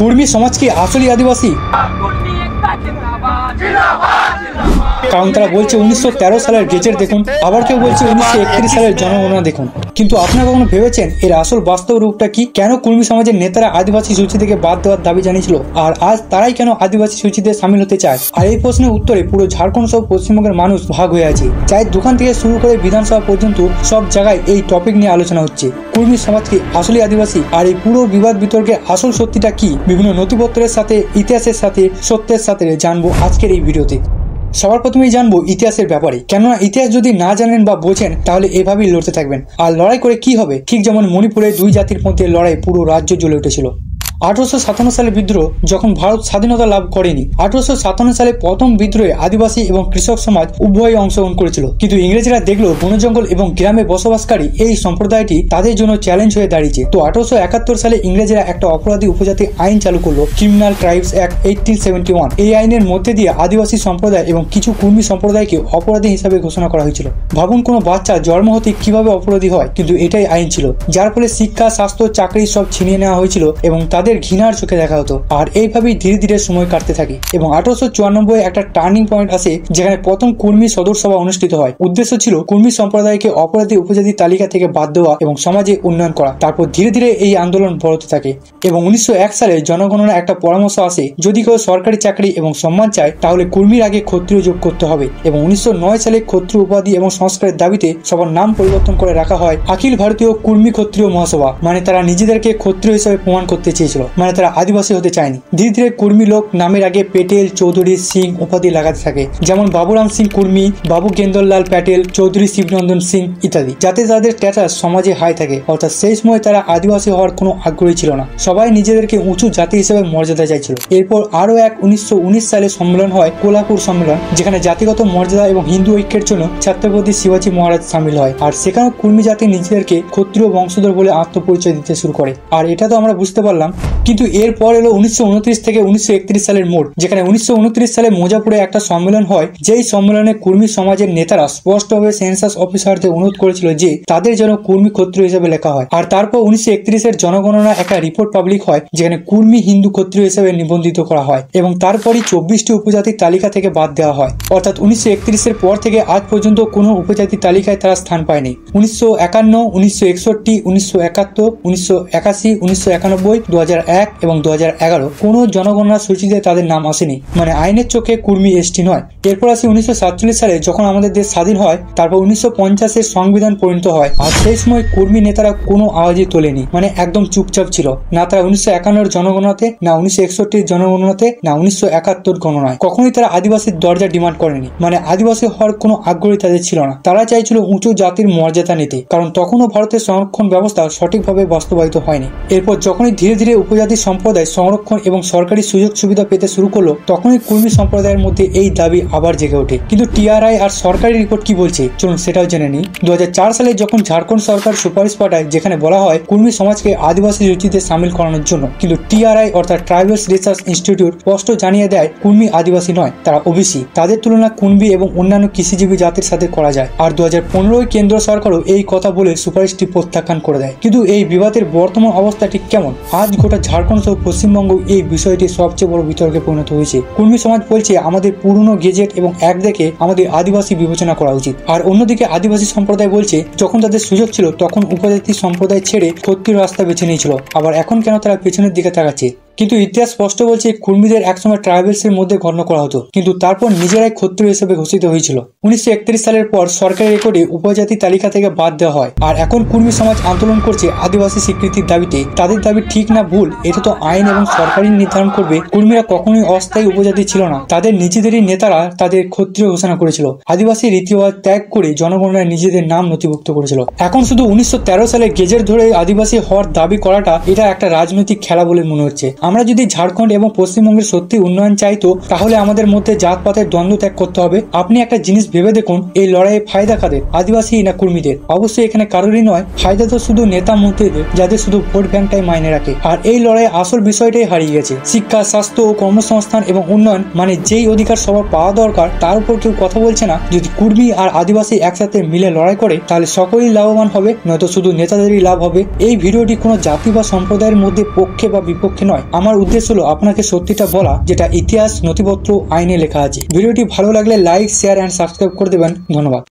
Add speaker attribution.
Speaker 1: কুর্মী সমাজ কি আসলে আদিবাসী? কারণ তারা বলছে 1913 সালের গেজেট দেখুন, আবার কেউ বলছে 1931 সালের জনগণনা দেখুন। কিন্তু আপনারা কখনো ভেবেছেন এর আসল বাস্তব রূপটা কি? কেন কুর্মী সমাজের নেতারা আদিবাসী সূচি থেকে বাদ দেওয়ার দাবি জানিয়েছিল, আর আজ তারাই কেন আদিবাসী সূচিতে সামিল হতে চায়? আর এই প্রশ্নের উত্তরে পুরো ঝাড়খণ্ড সহ পশ্চিমবঙ্গের মানুষ ভাগ হয়ে আছে। চায়ের দোকান থেকে শুরু করে বিধানসভা পর্যন্ত সব জায়গায় এই টপিক নিয়ে আলোচনা হচ্ছে। কুর্মী সমাজ কি আসলে আদিবাসী? আর এই পুরো বিবাদ বিতর্কের আসল সত্যিটা কি, বিভিন্ন নথিপত্রের সাথে, ইতিহাসের সাথে, সত্যের সাথে জানবো আজকের এই ভিডিওতে। সবার প্রথমেই জানবো ইতিহাসের ব্যাপারে, কেননা ইতিহাস যদি না জানেন বা বোঝেন তাহলে এভাবেই লড়তে থাকবেন। আর লড়াই করে কি হবে? ঠিক যেমন মণিপুরে দুই জাতির মধ্যে লড়াই পুরো রাজ্য জ্বলে উঠেছিল। 1857 সালের বিদ্রোহ যখন ভারত স্বাধীনতা লাভ করেনি। 1857 সালে প্রথম বিদ্রোহে আদিবাসী এবং কৃষক সমাজ উভয়ই অংশগ্রহণ করেছিল, কিন্তু ইংরেজরা দেখলো বন জঙ্গল এবং গ্রামে বসবাসকারী এই সম্প্রদায়টি তাদের জন্য চ্যালেঞ্জ হয়ে দাঁড়িয়েছে। তো 1871 সালে ইংরেজরা একটা অপরাধী উপজাতি আইন চালু করলো, ক্রিমিনাল ট্রাইবস অ্যাক্ট 1871। এই আইনের মধ্যে দিয়ে আদিবাসী সম্প্রদায় এবং কিছু কুর্মী সম্প্রদায়কে অপরাধী হিসাবে ঘোষণা করা হয়েছিল। ভাবুন, কোনো বাচ্চা জন্ম হতে কিভাবে অপরাধী হয়, কিন্তু এটাই আইন ছিল, যার ফলে শিক্ষা, স্বাস্থ্য, চাকরি সব ছিনিয়ে নেওয়া হয়েছিল এবং তাদের ঘৃণার চোখে দেখা হতো। আর এইভাবেই ধীরে ধীরে সময় কাটতে থাকে এবং 1894 একটা টার্নিং পয়েন্ট আসে, যেখানে প্রথম কুর্মী সদর সভা অনুষ্ঠিত হয়। উদ্দেশ্য ছিল কুর্মী সম্প্রদায়কে অপরাধী উপজাতি তালিকা থেকে বাদ দেওয়া এবং সমাজে উন্নয়ন করা। তারপর ধীরে ধীরে এই আন্দোলন বড়তে থাকে এবং 1901 সালে জনগণনা একটা পরামর্শ আসে, যদি কেউ সরকারি চাকরি এবং সম্মান চায় তাহলে কুর্মীর আগে ক্ষত্রিয় যোগ করতে হবে। এবং 1909 সালে ক্ষত্রিয় উপাধি এবং সংস্কারের দাবিতে সবার নাম পরিবর্তন করে রাখা হয় অখিল ভারতীয় কুর্মী ক্ষত্রিয় মহাসভা। মানে তারা নিজেদেরকে ক্ষত্রিয় হিসেবে প্রমাণ করতে চেয়েছিল, মানে তারা আদিবাসী হতে চায়নি। ধীরে ধীরে কুর্মী লোক নামের আগে পেটেল, চৌধুরী, সিং উপাধি লাগাতে থাকে, যেমন বাবুরাম সিং কুর্মী, বাবু গেন্দরলাল প্যাটেল, চৌধুরী শিবনন্দন সিং ইত্যাদি, যাতে তাদের স্ট্যাটাস সমাজে হাই থাকে। অর্থাৎ সেই সময় তারা আদিবাসী হওয়ার কোনো আগ্রহী ছিল না, সবাই নিজেদেরকে উঁচু জাতি হিসেবে মর্যাদা চাইছিল। এরপর আরো এক 1919 সালে সম্মেলন হয়, কোলাপুর সম্মেলন, যেখানে জাতিগত মর্যাদা এবং হিন্দু ঐক্যের জন্য ছত্রপতি শিবাজী মহারাজ সামিল হয়। আর সেখানেও কুর্মী জাতি নিজেদেরকে ক্ষত্রিয় বংশধর বলে আত্মপরিচয় দিতে শুরু করে। আর এটা তো আমরা বুঝতে পারলাম, কিন্তু এরপর এলো 1929 থেকে 1931 সালের মোড়, যেখানে 1929 সালে মোজাপুরে একটা সম্মেলন হয়। যেই সম্মেলনে কুর্মী সমাজের নেতারা স্পষ্টভাবে সেন্সাস অফিসারদের অনুরোধ করেছিল যে তাদের যেন কুর্মী ক্ষত্রিয় হিসেবে লেখা হয়। আর তারপর 1931 এর জনগণনা একটা রিপোর্ট পাবলিক হয়, যেখানে কুর্মী হিন্দু ক্ষত্রিয় হিসেবে নিবন্ধিত করা হয় এবং তারপরই 24টি উপজাতির তালিকা থেকে বাদ দেওয়া হয়। অর্থাৎ 1931 এর পর থেকে আজ পর্যন্ত কোনো উপজাতির তালিকায় তারা স্থান পায়নি। 1951, 1961, 1971, 1981, 1991, 2001 এবং 2011 কোনো জনগণনা সূচিতে তাদের নাম আসেনি, মানে আইনের চোখে কুর্মী এসটি নয়। এরপর আসে 1947 সালে, যখন আমাদের দেশ স্বাধীন হয়। তারপর 1950-এর সংবিধান পরিণত হয়, আর সেই সময় কুর্মী নেতারা কোনো আওয়াজই তোলেনি, মানে একদম চুপচাপ ছিল। না তারা 1951-এর জনগণনাতে, না 1961-এর জনগণনাতে, না 1971 গণনায় কখনোই তারা আদিবাসীর দরজা ডিমান্ড করেনি। মানে আদিবাসী হওয়ার কোনো আগ্রহী তাদের ছিল না, তারা চাইছিল উঁচু জাতির মর্যাদা নিতে, কারণ তখনও ভারতের সংরক্ষণ ব্যবস্থা সঠিকভাবে বাস্তবায়িত হয়নি। এরপর যখনই ধীরে ধীরে উপজাতি সম্প্রদায় সংরক্ষণ এবং সরকারি সুযোগ সুবিধা পেতে শুরু করলো, তখনই কুর্মী সম্প্রদায়ের মধ্যে এই দাবি আবার জেগে ওঠে। কিন্তু টিআরআই আর সরকারি রিপোর্ট কি বলছে চলুন সেটাও জেনে নিই। 2004 সালে যখন ঝাড়খণ্ড সরকার সুপারিশ পাঠায়, যেখানে বলা হয় কুর্মী সমাজকে আদিবাসী সূচিতে সামিল করানোর জন্য, কিন্তু টিআরআই অর্থাৎ ট্রাইবালস রিসার্চ ইনস্টিটিউট স্পষ্ট জানিয়ে দেয় কুর্মী আদিবাসী নয়, তারা ওবিসি। তাদের তুলনা কুর্মী এবং অন্যান্য কৃষিজীবী জাতির সাথে করা যায়। আর 2015 কেন্দ্র সরকারও এই কথা বলে সুপারিশটি প্রত্যাখ্যান করে দেয়। কিন্তু এই বিবাদের বর্তমান অবস্থা ঠিক কেমন? আজ গোটা ঝাড়খণ্ড সহ পশ্চিমবঙ্গ এই বিষয়টি সবচেয়ে বড় বিতর্কে পরিণত হয়েছে। কুর্মী সমাজ বলছে আমাদের পুরনো গেজেট এবং এক দেখে আমাদের আদিবাসী বিবেচনা করা উচিত, আর অন্যদিকে আদিবাসী সম্প্রদায় বলছে যখন তাদের সুযোগ ছিল তখন উপজাতি সম্প্রদায় ছেড়ে ক্ষত্রিয় রাস্তা বেছে নিয়েছিল, আবার এখন কেন তারা পেছনের দিকে তাকাচ্ছে? কিন্তু ইতিহাস স্পষ্ট বলছে কুর্মীদের একসময় ট্রাইবেলস এর মধ্যে গণ্য করা হতো, কিন্তু তারপর নিজেরাই ক্ষত্রিয় হিসেবে ঘোষিত হয়েছিল। 1931 সালের পর সরকারি রেকর্ডে উপজাতি তালিকা থেকে বাদ দেওয়া হয়। আর এখন কুর্মী সমাজ আন্দোলন করছে আদিবাসী স্বীকৃতির দাবিতে। তাদের দাবি ঠিক না ভুল এটা তো আইন এবং সরকারই নির্ধারণ করবে। কুর্মীরা কখনোই অস্থায়ী উপজাতি ছিল না, তাদের নিজেদেরই নেতারা তাদের ক্ষত্রিয় ঘোষণা করেছিল, আদিবাসী রীতিওয়াজ ত্যাগ করে জনগণনায় নিজেদের নাম নথিভুক্ত করেছিল। এখন শুধু 1913 সালে গেজেট ধরে আদিবাসী হওয়ার দাবি করাটা এটা একটা রাজনৈতিক খেলা বলে মনে হচ্ছে। আমরা যদি ঝাড়খণ্ড এবং পশ্চিমবঙ্গের সত্যি উন্নয়ন চাইতো তাহলে আমাদের মধ্যে জাতপাতের দ্বন্দ্ব ত্যাগ করতে হবে। আপনি একটা জিনিস ভেবে দেখুন, এই লড়াইয়ে ফায়দা কাদের, আদিবাসী না কুর্মীদের? অবশ্যই এখানে কারোরই নয়, ফায়দা তো শুধু নেতা মন্ত্রীদের, যাদের শুধু ভোট ব্যাংকটাই মাইনে রাখে। আর এই লড়াইয়ে আসল বিষয়টাই হারিয়ে গেছে, শিক্ষা, স্বাস্থ্য ও কর্মসংস্থান এবং উন্নয়ন, মানে যেই অধিকার সবার পাওয়া দরকার তার উপর কেউ কথা বলছে না। যদি কুর্মী আর আদিবাসী একসাথে মিলে লড়াই করে তাহলে সকলেই লাভবান হবে, নয়তো শুধু নেতাদেরই লাভ হবে। এই ভিডিওটি কোনো জাতি বা সম্প্রদায়ের মধ্যে পক্ষে বা বিপক্ষে নয়, আমার উদ্দেশ্য হলো আপনাকে সত্যিটা বলা, যেটা ইতিহাস, নথিপত্র, আইনে লেখা আছে। ভিডিওটি ভালো লাগলে লাইক, শেয়ার অ্যান্ড সাবস্ক্রাইব করে দেবেন। ধন্যবাদ।